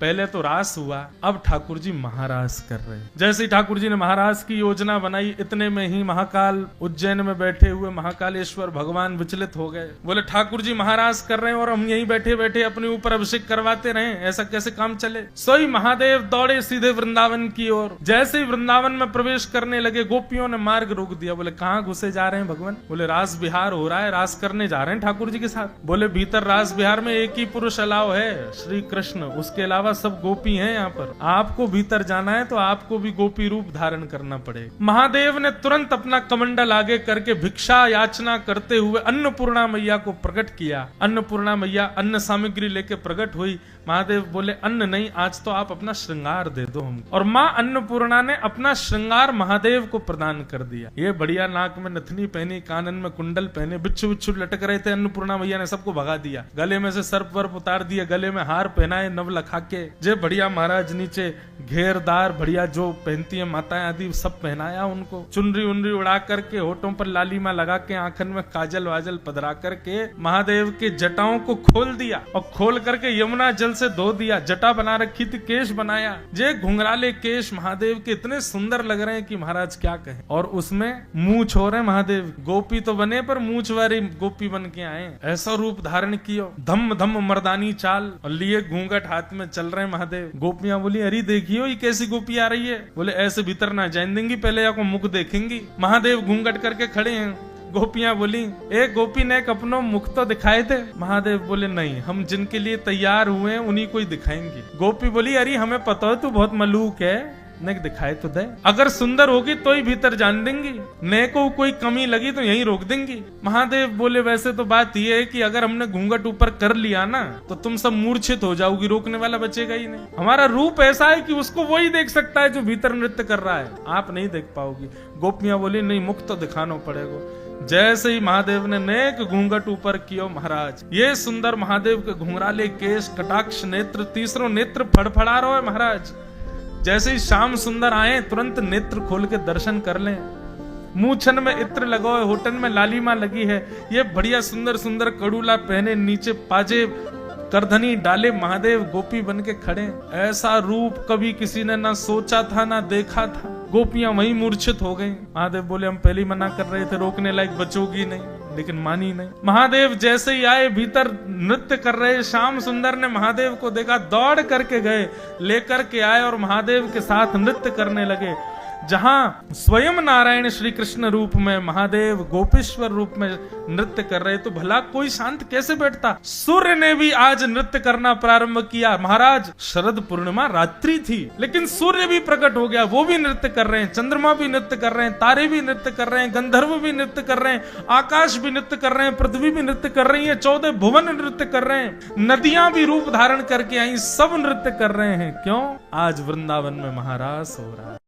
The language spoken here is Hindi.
पहले तो रास हुआ, अब ठाकुर जी महारास कर रहे हैं। जैसे ही ठाकुर जी ने महारास की योजना बनाई, इतने में ही महाकाल उज्जैन में बैठे हुए महाकालेश्वर भगवान विचलित हो गए। बोले ठाकुर जी महारास कर रहे हैं और हम यहीं बैठे बैठे अपने ऊपर अभिषेक करवाते रहे, ऐसा कैसे काम चले। सोई महादेव दौड़े सीधे वृंदावन की ओर। जैसे ही वृंदावन में प्रवेश करने लगे, गोपियों ने मार्ग रोक दिया। बोले कहाँ घुसे जा रहे हैं भगवान? बोले रास बिहार हो रहा है, रास करने जा रहे हैं ठाकुर जी के साथ। बोले भीतर रास बिहार में एक ही पुरुष अलाव है, श्री कृष्ण, उसके अलावा सब गोपी हैं यहाँ पर। आपको भीतर जाना है तो आपको भी गोपी रूप धारण करना पड़ेगा। महादेव ने तुरंत अपना कमंडल आगे करके भिक्षा याचना करते हुए अन्नपूर्णा मैया को प्रकट किया। अन्नपूर्णा मैया अन्न सामग्री लेके प्रकट हुई। महादेव बोले अन्न नहीं, आज तो आप अपना श्रृंगार दे दो हमको। और माँ अन्नपूर्णा ने अपना श्रृंगार महादेव को प्रदान कर दिया। ये बढ़िया नाक में नथनी पहनी, कानन में कुंडल पहने, बिच्छू बिच्छू लटक रहे थे। अन्नपूर्णा मैया ने सबको भगा दिया। गले में से सर्प वर्प उतार दिया, गले में हार पहनाए नव लखा के। जे बढ़िया महाराज नीचे घेरदार बढ़िया जो पहनती है माताएं आदि, सब पहनाया उनको। चुनरी उनरी उड़ा करके, होठों पर लालिमा लगा के, आंखन में काजल वाजल पधरा करके महादेव के जटाओं को खोल दिया और खोल करके यमुना जल से धो दिया। जटा बना रखी थी, केश बनाया। जे घुंघराले केश महादेव के इतने सुंदर लग रहे हैं कि महाराज क्या कहें। और उसमें मूंछ हो रहे महादेव। गोपी तो बने पर मूंछ वाली गोपी बन के आए। ऐसा रूप धारण कियो, धम धम मर्दानी चाल, और लिए घूंघट हाथ में चल रहे महादेव। गोपियां बोली अरे देखियो ये कैसी गोपी आ रही है। बोले ऐसे भीतर ना जाने देंगी, पहले आपको मुख देखेंगी। महादेव घूंघट करके खड़े हैं। गोपियां बोली एक गोपी ने एक अपनो मुख तो दिखाए थे। महादेव बोले नहीं, हम जिनके लिए तैयार हुए हैं उन्हीं को ही दिखाएंगे। गोपी बोली अरे हमें पता है तू बहुत मलूक है, ने दिखाए तो दे। अगर सुंदर होगी तो ही भीतर जान देंगी, ने को कोई कमी लगी तो यहीं रोक देंगी। महादेव बोले वैसे तो बात यह है कि अगर हमने घूंघट ऊपर कर लिया ना तो तुम सब मूर्छित हो जाओगी, रोकने वाला बचेगा ही नहीं। हमारा रूप ऐसा है कि उसको वही देख सकता है जो भीतर नृत्य कर रहा है, आप नहीं देख पाओगी। गोपियां बोली नहीं, मुख तो दिखाना पड़ेगा। जैसे ही महादेव ने नेक घूंघट ऊपर कियो, महाराज ये सुंदर महादेव के घुंघराले केश, कटाक्ष नेत्र, तीसरो नेत्र फड़फड़ा रहा है महाराज। जैसे ही श्याम सुंदर आए तुरंत नेत्र खोल के दर्शन कर लें। मूछन में इत्र लगा है, होठन में लालिमा लगी है। ये बढ़िया सुंदर सुंदर कड़ूला पहने, नीचे पाजे करधनी डाले महादेव गोपी बन के खड़े। ऐसा रूप कभी किसी ने ना सोचा था ना देखा था। गोपियां वहीं मूर्छित हो गई। महादेव बोले हम पहले मना कर रहे थे, रोकने लायक बचोगी नहीं, लेकिन मानी नहीं। महादेव जैसे ही आए, भीतर नृत्य कर रहे श्याम सुंदर ने महादेव को देखा, दौड़ करके गए, लेकर के आए और महादेव के साथ नृत्य करने लगे। जहां स्वयं नारायण श्री कृष्ण रूप में महादेव गोपेश्वर रूप में नृत्य कर रहे, तो भला कोई शांत कैसे बैठता। सूर्य ने भी आज नृत्य करना प्रारंभ किया। महाराज शरद पूर्णिमा रात्रि थी, लेकिन सूर्य भी प्रकट हो गया, वो भी नृत्य कर रहे हैं। चंद्रमा भी नृत्य कर रहे हैं, तारे भी नृत्य कर रहे हैं, गंधर्व भी नृत्य कर रहे हैं, आकाश भी नृत्य कर रहे हैं, पृथ्वी भी नृत्य कर रही है, 14 भुवन नृत्य कर रहे हैं, नदियां भी रूप धारण करके आई, सब नृत्य कर रहे हैं। क्यों? आज वृंदावन में महारास हो रहा है।